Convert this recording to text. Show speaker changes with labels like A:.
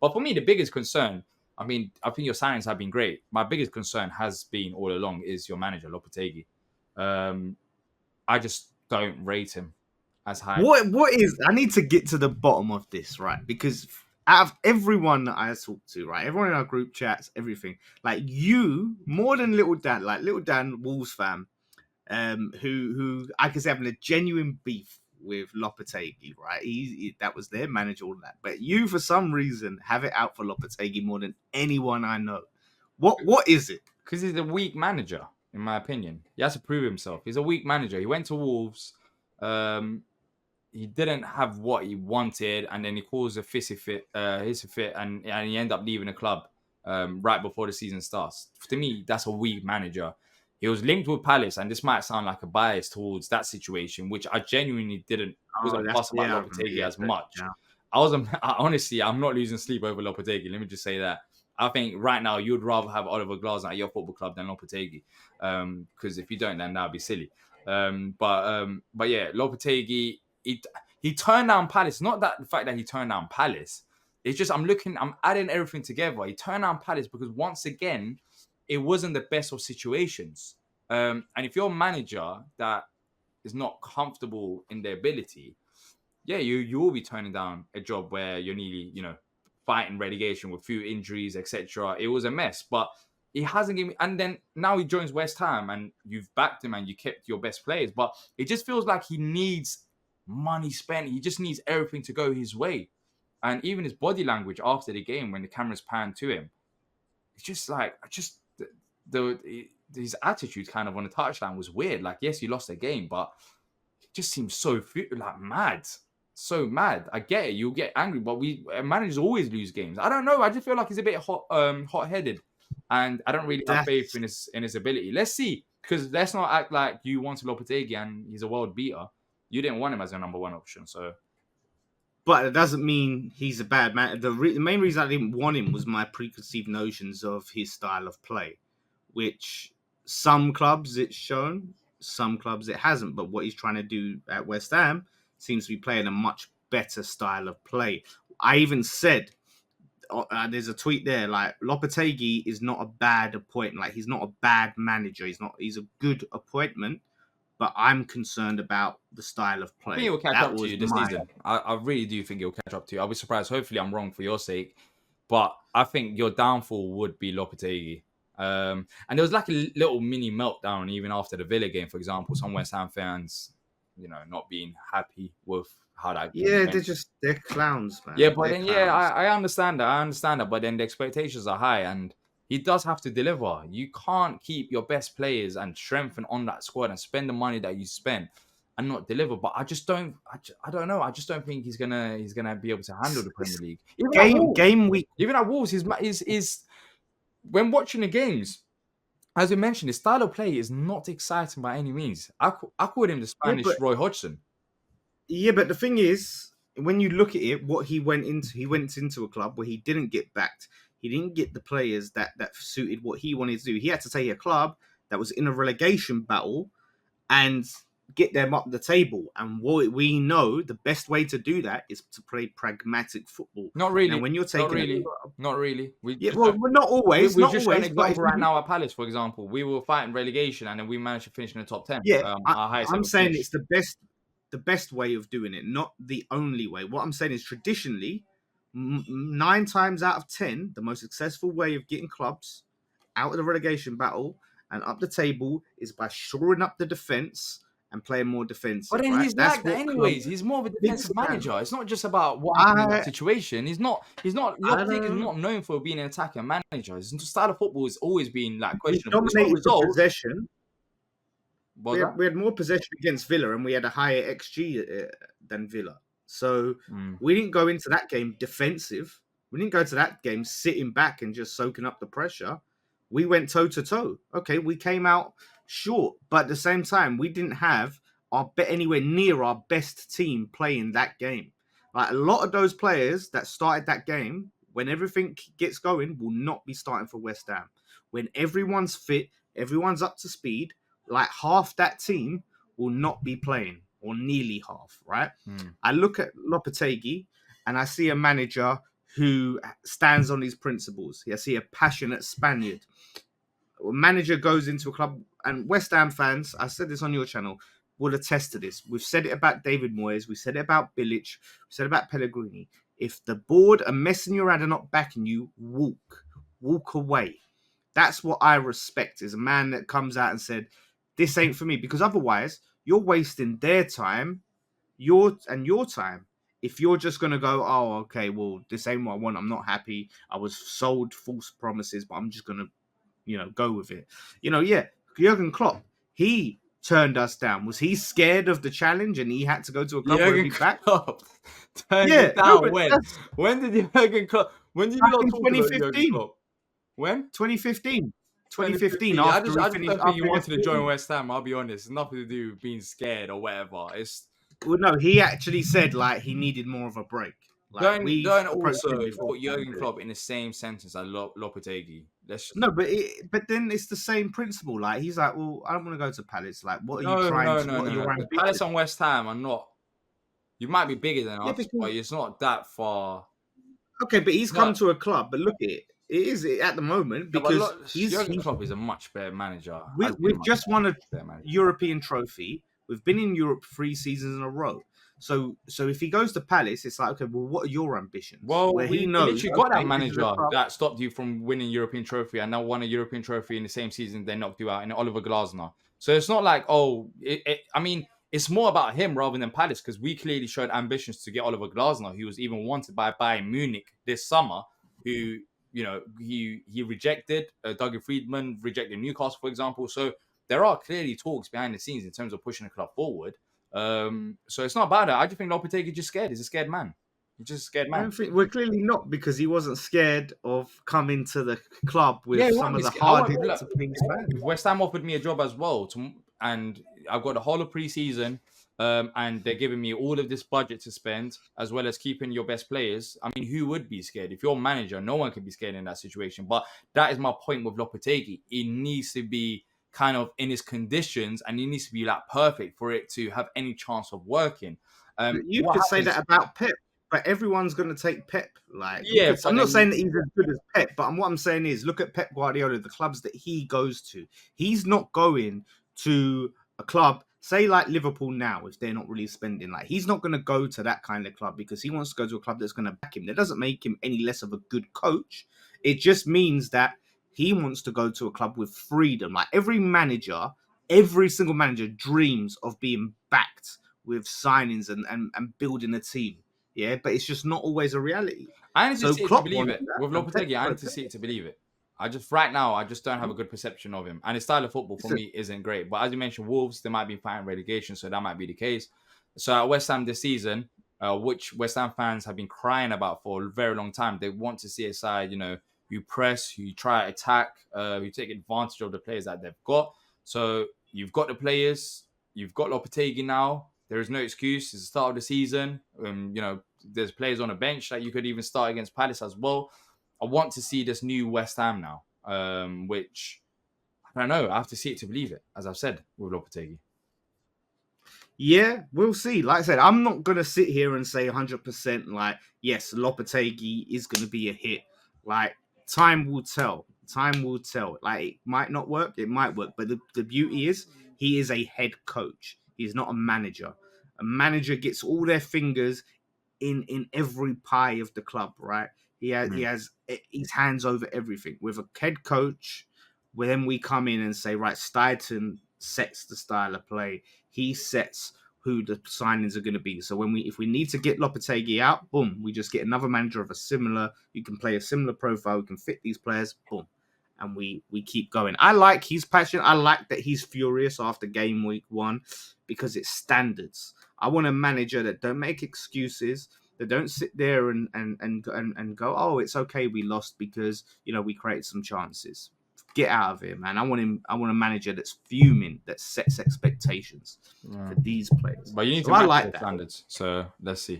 A: But for me, the biggest concern, I mean, I think your signings have been great. My biggest concern has been all along is your manager, Lopetegui. Um, I just don't rate him as high.
B: What is? I need to get to the bottom of this, right? Because out of everyone that I talk to, right, everyone in our group chats, everything, like you, more than Little Dan, like Little Dan, Wolves fan, who I could say having a genuine beef with Lopetegui, right? That was their manager, all that. But you, for some reason, have it out for Lopetegui more than anyone I know. What is it?
A: Because he's a weak manager, in my opinion. He has to prove himself. He's a weak manager. He went to Wolves. Um, he didn't have what he wanted, and then he caused a hissy fit, and he ended up leaving the club right before the season starts. To me, that's a weak manager. He was linked with Palace, and this might sound like a bias towards that situation, which I genuinely didn't
B: Oh,
A: wasn't
B: that's
A: fussed about
B: yeah, I remember,
A: Lopetegui
B: yeah,
A: as much. Honestly, I'm not losing sleep over Lopetegui. Let me just say that. I think right now you'd rather have Oliver Glasner at your football club than Lopetegui, because if you don't, then that'd be silly. But yeah, Lopetegui, he turned down Palace. Not that the fact that he turned down Palace. It's just I'm adding everything together. He turned down Palace because once again, it wasn't the best of situations. And if you're a manager that is not comfortable in their ability, yeah, you will be turning down a job where you're nearly, fighting relegation with few injuries, etc. It was a mess, but he hasn't given. And then now he joins West Ham, and you've backed him, and you kept your best players. But it just feels like he needs money spent. He just needs everything to go his way, and even his body language after the game when the cameras pan to him, it's just like his attitude kind of on the touchline was weird. Like, yes, you lost the game, but it just seems so like mad. So mad. I get it. You'll get angry, but managers always lose games. I don't know. I just feel like he's a bit hot headed, and I don't really have faith
B: that's
A: in his ability. Let's see, because let's not act like you wanted Lopetegui and he's a world beater. You didn't want him as your number one option, so.
B: But it doesn't mean he's a bad man. The main reason I didn't want him was my preconceived notions of his style of play, which some clubs it's shown, some clubs it hasn't. But what he's trying to do at West Ham seems to be playing a much better style of play. I even said, there's a tweet there, like Lopetegui is not a bad appointment. Like, he's not a bad manager. He's a good appointment. But I'm concerned about the style of
A: I think
B: play.
A: he'll catch
B: That
A: up to
B: was
A: you this
B: my
A: season. I really do think he'll catch up to you. I'll be surprised. Hopefully, I'm wrong for your sake. But I think your downfall would be Lopetegui. And there was like a little mini meltdown even after the Villa game, for example. Some West Ham fans, not being happy with how that game
B: Yeah,
A: went.
B: they're clowns,
A: Yeah,
B: man.
A: but
B: They're
A: then
B: clowns.
A: I understand that. I understand that. But then the expectations are high, and he does have to deliver. You can't keep your best players and strengthen on that squad and spend the money that you spent and not deliver. But I just don't. I don't know. I just don't think he's gonna be able to handle the Premier
B: It's
A: League.
B: game week.
A: Even at Wolves, is when watching the games. As we mentioned, his style of play is not exciting by any means. I called him the
B: Yeah,
A: Spanish Roy Hodgson.
B: but the thing is, when you look at it, what he went into a club where he didn't get backed. He didn't get the players that suited what he wanted to do. He had to take a club that was in a relegation battle and get them up the table. And what we know, the best way to do that is to play pragmatic football.
A: Not
B: Now,
A: really.
B: when you're
A: Not
B: taking
A: really. Not really.
B: yeah, well, not always,
A: We've
B: not
A: just shown an
B: always, but if
A: example right
B: you,
A: now at Palace, for example. We were fighting relegation and then we managed to finish in the top 10.
B: yeah,
A: Our highest
B: I'm
A: ever
B: saying
A: finish.
B: it's the best way of doing it, not the only way. What I'm saying is traditionally, 9 times out of 10, the most successful way of getting clubs out of the relegation battle and up the table is by shoring up the defense and playing more
A: But
B: defensive,
A: then
B: right?
A: he's
B: That's
A: like that
B: what clubs,
A: anyways. He's more of a
B: big
A: defensive
B: fan.
A: manager. It's not just about what happened in that
B: I
A: situation. He's not
B: I
A: Lopetegui is
B: don't.
A: not known for being an attacking manager. His style of football has always been like
B: We
A: questionable. It's got
B: dominated the
A: results.
B: possession.
A: Was that?
B: We had more possession against Villa, and we had a higher XG than Villa. So
A: Mm.
B: we didn't go into that game defensive. We didn't go to that game sitting back and just soaking up the pressure. We went toe to toe. Okay, we came out short, but at the same time, we didn't have anywhere near our best team playing that game. Like, a lot of those players that started that game, when everything gets going, will not be starting for West Ham. When everyone's fit, everyone's up to speed, like half that team will not be playing, or nearly half, right?
A: Mm.
B: I look at Lopetegui and I see a manager who stands on his principles. I see a passionate Spaniard. A manager goes into a club, and West Ham fans, I said this on your channel, will attest to this. We've said it about David Moyes. We said it about Bilic. We said it about Pellegrini. If the board are messing you around and not backing you, walk away. That's what I respect, is a man that comes out and said, this ain't for me. Because otherwise, you're wasting their time, your time. If you're just going to go, oh, okay, well, this ain't what I want. I'm not happy. I was sold false promises, but I'm just going to, go with it. Yeah, Jurgen Klopp, he turned us down. Was he scared of the challenge and he had to go to a club where he'd be back?
A: Klopp turned it down when did Jurgen Klopp? When did you not talk about Jurgen Klopp? When?
B: 2015.
A: I just don't think he wanted to join West Ham. I'll be honest. It's nothing to do with being scared or whatever.
B: Well, no, he actually said he needed more of a break.
A: Don't also put Jurgen Klopp in the same sentence as Lopetegui.
B: No, but then it's the same principle. He's like, well, I don't want to go to Palace. What are you trying to?
A: No. Palace and West Ham are not. You might be bigger than us, but it's not that far.
B: Okay, but he's come to a club. But look at it. It is at the moment because
A: Jurgen Klopp is a much better manager.
B: We've just won a European trophy. We've been in Europe 3 seasons in a row. So if he goes to Palace, it's like, okay, well, what are your ambitions?
A: Well, he literally got that manager that stopped you from winning European trophy and now won a European trophy in the same season they knocked you out, in Oliver Glasner. So it's not like, I mean, it's more about him rather than Palace, because we clearly showed ambitions to get Oliver Glasner, who was even wanted by Bayern Munich this summer, who, he rejected. Dougie Friedman rejected Newcastle, for example. So there are clearly talks behind the scenes in terms of pushing the club forward. So it's not about that. I just think Lopetegui is just scared. He's a scared man. He's just a scared man.
B: I don't think we're clearly not, because he wasn't scared of coming to the club with some of the hardest things.
A: West Ham offered me a job as well, and I've got the whole of pre-season, and they're giving me all of this budget to spend, as well as keeping your best players. I mean, who would be scared? If you're a manager, no one can be scared in that situation. But that is my point with Lopetegui. It needs to be kind of in his conditions, and he needs to be perfect for it to have any chance of working.
B: You could say that about Pep, but everyone's going to take Pep. I'm not saying that he's as good as Pep, but what I'm saying is, look at Pep Guardiola, the clubs that he goes to. He's not going to a club, say Liverpool now, if they're not really spending. He's not going to go to that kind of club because he wants to go to a club that's going to back him. That doesn't make him any less of a good coach. It just means that he wants to go to a club with freedom. Every single manager dreams of being backed with signings and building a team. Yeah, but it's just not always a reality.
A: I need to see it to believe it. With Lopetegui, I need to see it to believe it. Right now, I just don't have a good perception of him. And his style of football for me isn't great. But as you mentioned, Wolves, they might be fighting relegation, so that might be the case. So at West Ham this season, which West Ham fans have been crying about for a very long time, they want to see a side, you press, you try to attack, you take advantage of the players that they've got. So you've got the players, you've got Lopetegui now. There is no excuse. It's the start of the season. There's players on the bench that you could even start against Palace as well. I want to see this new West Ham now, which, I don't know. I have to see it to believe it, as I've said, with Lopetegui.
B: Yeah, we'll see. Like I said, I'm not going to sit here and say 100% yes, Lopetegui is going to be a hit. Time will tell. Time will tell. It might not work. It might work. But the beauty is, he is a head coach. He's not a manager. A manager gets all their fingers in every pie of the club, right? He has his hands over everything. With a head coach, then we come in and say, right, Steidton sets the style of play. He sets who the signings are going to be. So if we need to get Lopetegui out, boom, we just get another manager of you can play a similar profile, we can fit these players, boom. And we keep going. I like his passion. I like that he's furious after game week 1 because it's standards. I want a manager that don't make excuses, that don't sit there and go, oh, it's okay, we lost because we created some chances. Get out of here, man. I want a manager that's fuming, that sets expectations for these players.
A: But you need to match the standards. So let's see.